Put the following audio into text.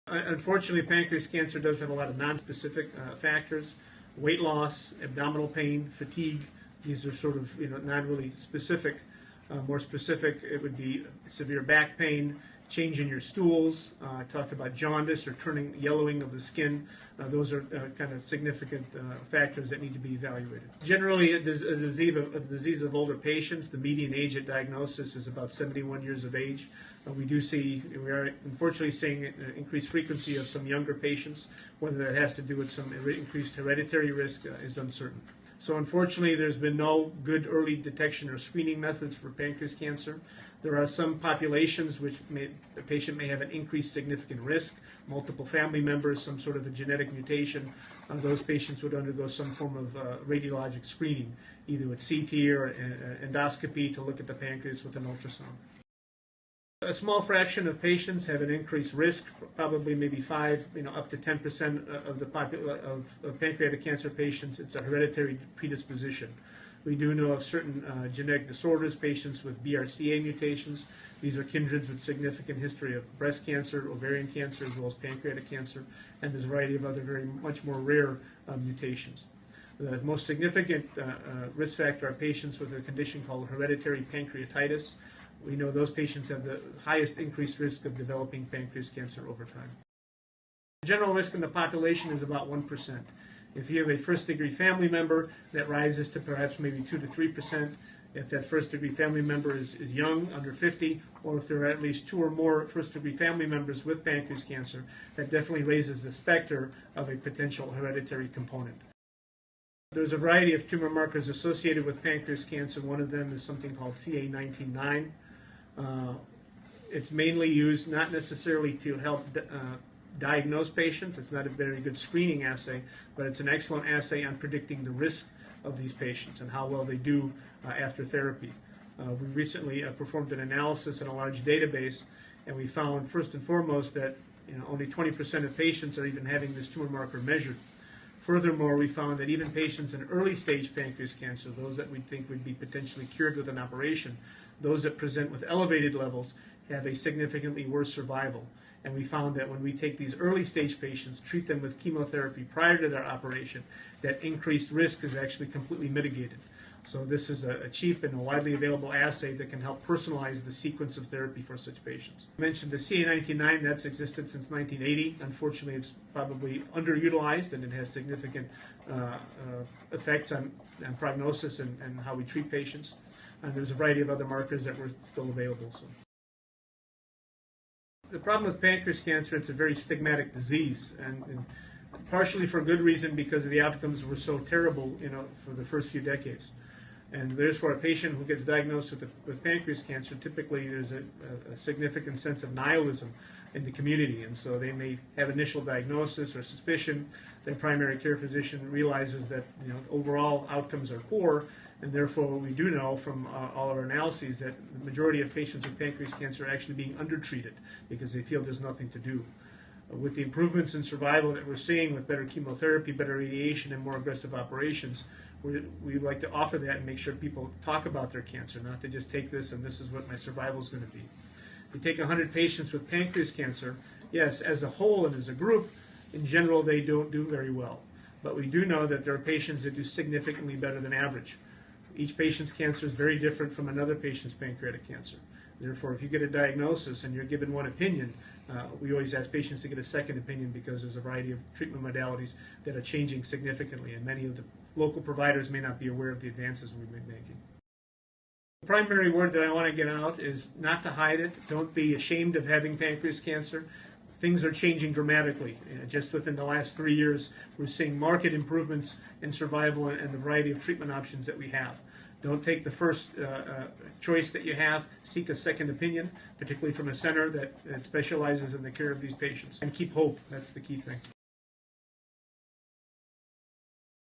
Unfortunately, pancreas cancer does have a lot of non-specific factors: weight loss, abdominal pain, fatigue. These are sort of not really specific. More specific, it would be severe back pain, change in your stools. I talked about jaundice or turning yellowing of the skin. Those are kind of significant factors that need to be evaluated. Generally, a disease of older patients. The median age at diagnosis is about 71 years of age. We are unfortunately seeing an increased frequency of some younger patients. Whether that has to do with some increased hereditary risk is uncertain. So unfortunately, there's been no good early detection or screening methods for pancreas cancer. There are some populations which the patient may have an increased significant risk, multiple family members, some sort of a genetic mutation. Those patients would undergo some form of radiologic screening, either with CT or endoscopy to look at the pancreas with an ultrasound. A small fraction of patients have an increased risk, probably maybe 5, up to 10% of the of pancreatic cancer patients. It's a hereditary predisposition. We do know of certain genetic disorders, patients with BRCA mutations. These are kindreds with significant history of breast cancer, ovarian cancer, as well as pancreatic cancer, and there's a variety of other much more rare mutations. The most significant risk factor are patients with a condition called hereditary pancreatitis. We know those patients have the highest increased risk of developing pancreas cancer over time. The general risk in the population is about 1%. If you have a first-degree family member, that rises to perhaps maybe 2 to 3%. If that first-degree family member is young, under 50, or if there are at least 2 or more first-degree family members with pancreas cancer, that definitely raises the specter of a potential hereditary component. There's a variety of tumor markers associated with pancreas cancer. One of them is something called CA19-9. It's mainly used not necessarily to help diagnose patients. It's not a very good screening assay, but it's an excellent assay on predicting the risk of these patients and how well they do after therapy. We recently performed an analysis in a large database, and we found first and foremost that only 20% of patients are even having this tumor marker measured. Furthermore, we found that even patients in early stage pancreas cancer, those that we think would be potentially cured with an operation, those that present with elevated levels have a significantly worse survival. And we found that when we take these early stage patients, treat them with chemotherapy prior to their operation, that increased risk is actually completely mitigated. So this is a cheap and a widely available assay that can help personalize the sequence of therapy for such patients. I mentioned the CA19-9, that's existed since 1980. Unfortunately, it's probably underutilized, and it has significant effects on prognosis and how we treat patients. And there's a variety of other markers that were still available. So the problem with pancreas cancer, it's a very stigmatic disease, and partially for good reason, because the outcomes were so terrible, for the first few decades. And therefore, a patient who gets diagnosed with pancreas cancer, typically there's a significant sense of nihilism in the community, and so they may have initial diagnosis or suspicion. Their primary care physician realizes that overall outcomes are poor, and therefore we do know from all our analyses that the majority of patients with pancreas cancer are actually being undertreated because they feel there's nothing to do. With the improvements in survival that we're seeing with better chemotherapy, better radiation, and more aggressive operations, we like to offer that and make sure people talk about their cancer, not to just take this and this is what my survival is going to be. If you take 100 patients with pancreas cancer, yes, as a whole and as a group, in general they don't do very well. But we do know that there are patients that do significantly better than average. Each patient's cancer is very different from another patient's pancreatic cancer. Therefore, if you get a diagnosis and you're given one opinion, we always ask patients to get a second opinion because there's a variety of treatment modalities that are changing significantly, and many of the local providers may not be aware of the advances we've been making. The primary word that I want to get out is not to hide it. Don't be ashamed of having pancreas cancer. Things are changing dramatically. Just within the last 3 years, we're seeing marked improvements in survival and the variety of treatment options that we have. Don't take the first choice that you have. Seek a second opinion, particularly from a center that specializes in the care of these patients. And keep hope. That's the key thing.